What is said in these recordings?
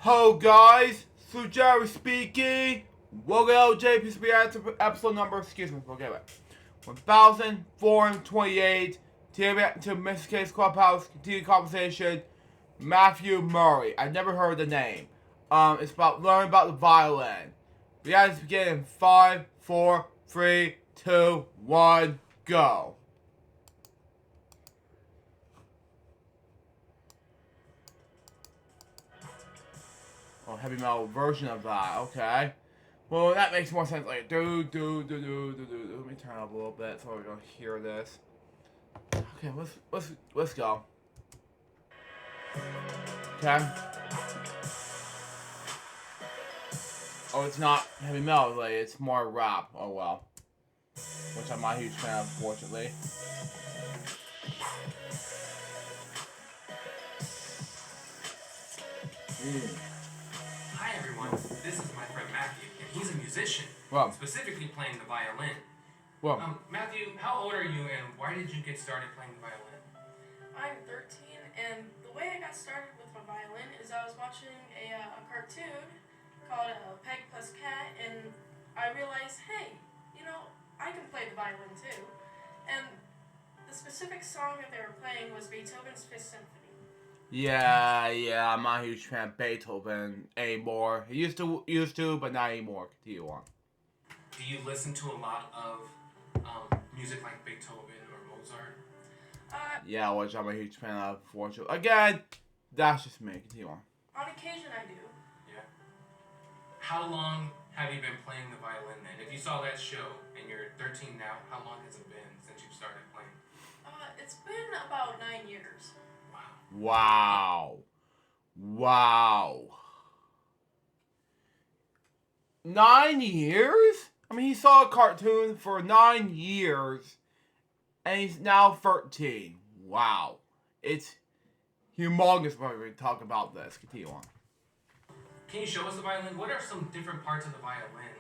Hello guys, Jerry speaking. Welcome to LJPCBM episode number, forget it. 1428. To Mr. K's Clubhouse, continue conversation. Matthew Murray. I never heard the name. It's about learning about the violin. We guys begin in 5, 4, 3, 2, 1, go. Oh, heavy metal version of that. Okay. Well, that makes more sense. Like, Let me turn it up a little bit so we're gonna hear this. Okay, let's go. Okay. Oh, it's not heavy metal. Like, it's more rap. Oh well. Which I'm not a huge fan of, unfortunately. Hi everyone, this is my friend Matthew, and he's a musician, specifically playing the violin. Matthew, how old are you, and why did you get started playing the violin? I'm 13, and the way I got started with my violin is I was watching a cartoon called Peg Plus Cat, and I realized, hey, I can play the violin too. And the specific song that they were playing was Beethoven's Fifth Symphony. Yeah, I'm not a huge fan of Beethoven anymore. He used to, but not anymore. Continue on. Do you listen to a lot of music like Beethoven or Mozart? Yeah, which I'm a huge fan of, unfortunately. Again, that's just me. Continue on. On occasion, I do. Yeah. How long have you been playing the violin then? If you saw that show and you're 13 now, how long has it been since you started playing? It's been about 9 years. Wow. 9 years? I mean, he saw a cartoon for 9 years, and he's now 13. Wow. It's humongous when we talk about this. Continue on. Can you show us the violin? What are some different parts of the violin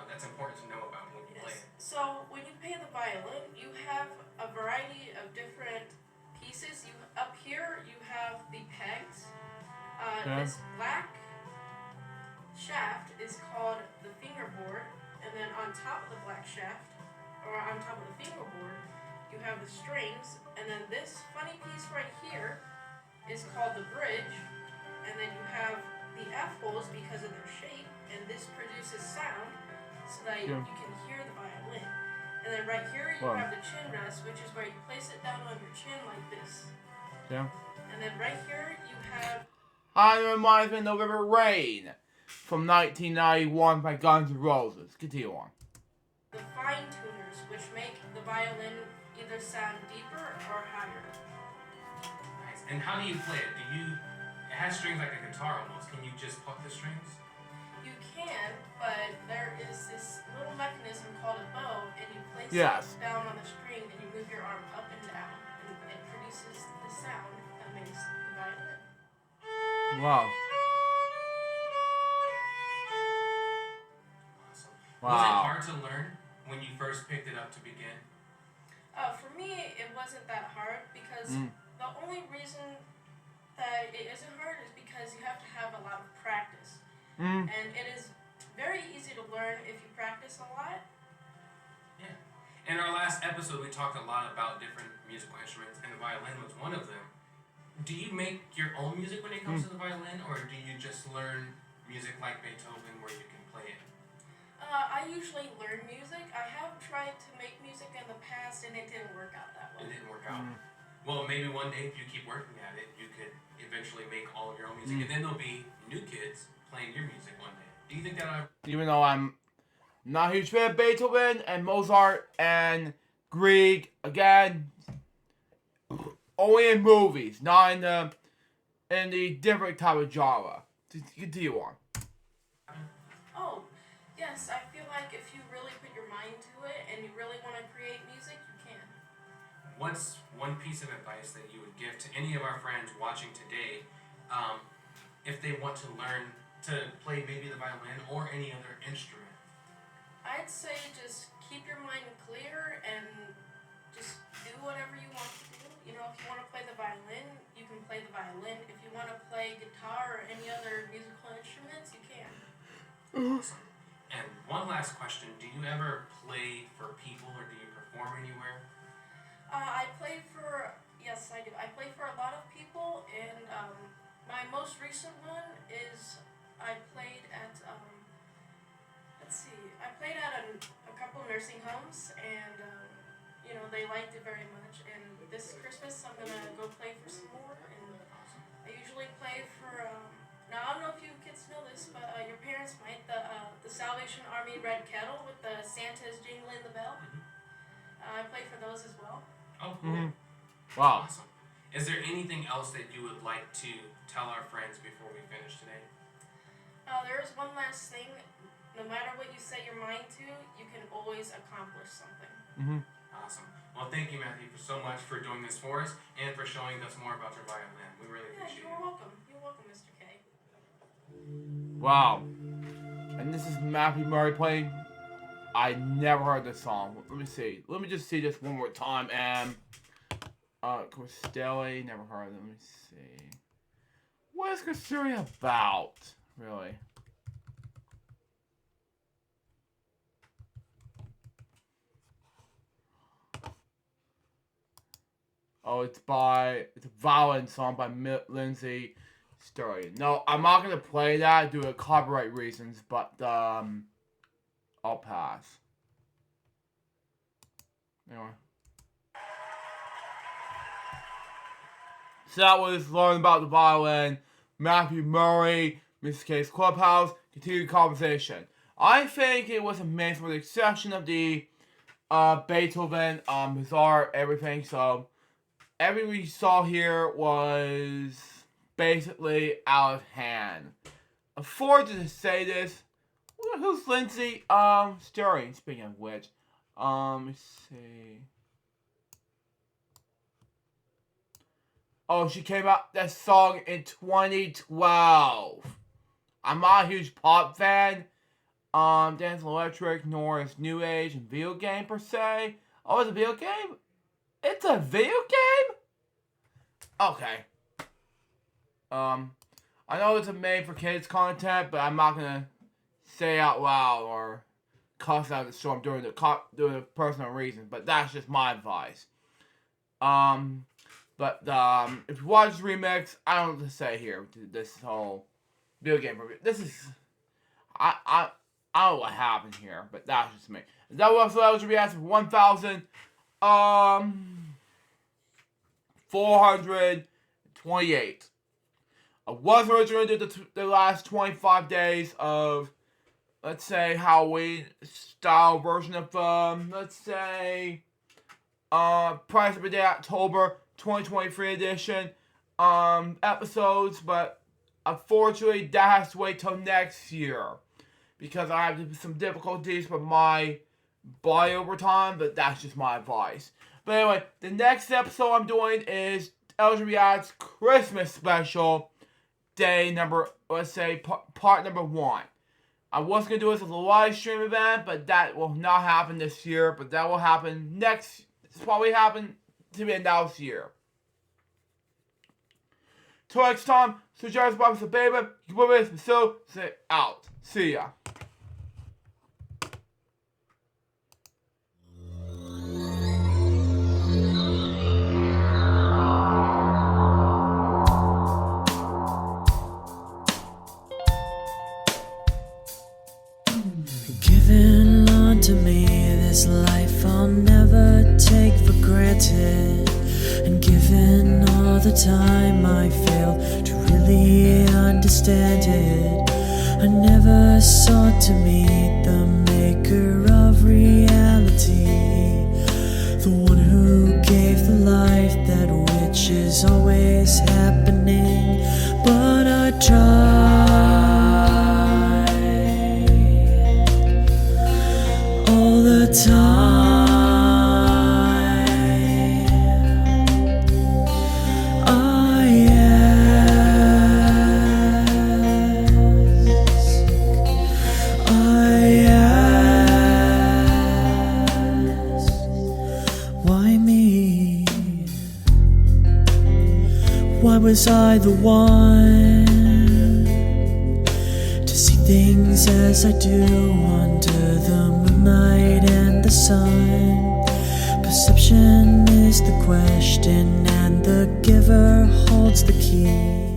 that's important to know about when you play it? So, when you play the violin, you have a variety of different pieces. Up here, you have the pegs. This black shaft is called the fingerboard, and then on top of the black shaft, or on top of the fingerboard, you have the strings, and then this funny piece right here is called the bridge, and then you have the F holes because of their shape, and this produces sound so that you can hear the violin. And then right here you have the chin rest, which is where you place it down on your chin like this. Yeah. And then right here you have... I reminds me of November Rain from 1991 by Guns N' Roses. Continue on. The fine tuners, which make the violin either sound deeper or higher. Nice. And how do you play it? It has strings like a guitar almost. Can you just pluck the strings? You can, but there is this little mechanism called a bow, and you place it down on the string, and you move your arm up and down, and it produces the sound that makes the violin. Wow. Awesome. Was it hard to learn when you first picked it up to begin? For me, it wasn't that hard because the only reason that it isn't hard is because you have to have a lot of practice. And it is very easy to learn if you practice a lot. Yeah. In our last episode, we talked a lot about different musical instruments, and the violin was one of them. Do you make your own music when it comes to the violin, or do you just learn music like Beethoven where you can play it? I usually learn music. I have tried to make music in the past, and it didn't work out that well. It didn't work out. Well, maybe one day if you keep working at it, you could eventually make all of your own music, and then there'll be new kids playing your music one day. Do you think that Even though I'm not a huge fan of Beethoven and Mozart and Grieg, again, only in movies, not in the different type of genre. Continue on. Oh, yes, I feel like if you really put your mind to it and you really want to create music, you can. What's one piece of advice that you would give to any of our friends watching today if they want to learn to play maybe the violin or any other instrument? I'd say just keep your mind clear and just do whatever you want to do. If you want to play the violin, you can play the violin. If you want to play guitar or any other musical instruments, you can. Awesome. And one last question: do you ever play for people, or do you perform anywhere? Yes, I do. I play for a lot of people, and my most recent one is I played at I played at a couple nursing homes, and they liked it very much. And this Christmas I'm gonna go play for some more, and I usually play for. Now I don't know if you kids know this, but your parents might the Salvation Army Red Kettle with the Santa's jingling the bell. I play for those as well. Oh, cool. Wow. Awesome. Is there anything else that you would like to tell our friends before we finish today? There is one last thing. No matter what you set your mind to, you can always accomplish something. Awesome. Well, thank you, Matthew, so much for doing this for us and for showing us more about your violin. We really appreciate it. You're welcome. You're welcome, Mr. K. Wow. And this is Matthew Murray playing. I never heard this song. Let me see. Let me just see this one more time. And Costelli, never heard of it. Let me see. What is Costelli about, really? Oh, it's a violin song by Lindsay Sturgeon. No, I'm not gonna play that due to copyright reasons, but I'll pass. Anyway. So that was learning about the violin, Matthew Murray, Mr. K's Clubhouse, continued conversation. I think it was amazing with the exception of the Beethoven, his art, everything, so everything we saw here was basically out of hand. Unfortunate to say this. Who's Lindsay? Sturgeon, speaking of which. Let's see. Oh, she came out that song in 2012. I'm not a huge pop fan. Dance Electric, nor is New Age and video game per se. Oh, it's a video game? It's a video game? Okay. I know it's a made for kids content, but I'm not gonna say out loud or cuss out the storm during the personal reasons, but that's just my advice. But if you watch this remix, I don't know what to say here. This whole video game review. This is I don't know what happened here, but that's just me. That was LJPCBM for 1,428. I was originally doing the last 25 days of, let's say, Halloween style version of let's say Price of the Day October 2023 edition episodes, but unfortunately that has to wait till next year because I have some difficulties with my body over time, but that's just my advice. But anyway, the next episode I'm doing is LJPCBM's Christmas special, day number, let's say, part number 1. I was going to do this as a live stream event, but that will not happen this year, but that will happen next, it's probably happen to be announced year. Till next time, so Jarvis Bob's a baby, you put this, so say out. See ya. Given unto me this life I'll never take for granted, and given all the time I failed to really understand it, I never sought to meet the maker of reality, the one who gave the life that which is always happening, but I tried all the time. Why me? Why was I the one to see things as I do under the moonlight and the sun? Perception is the question, and the giver holds the key.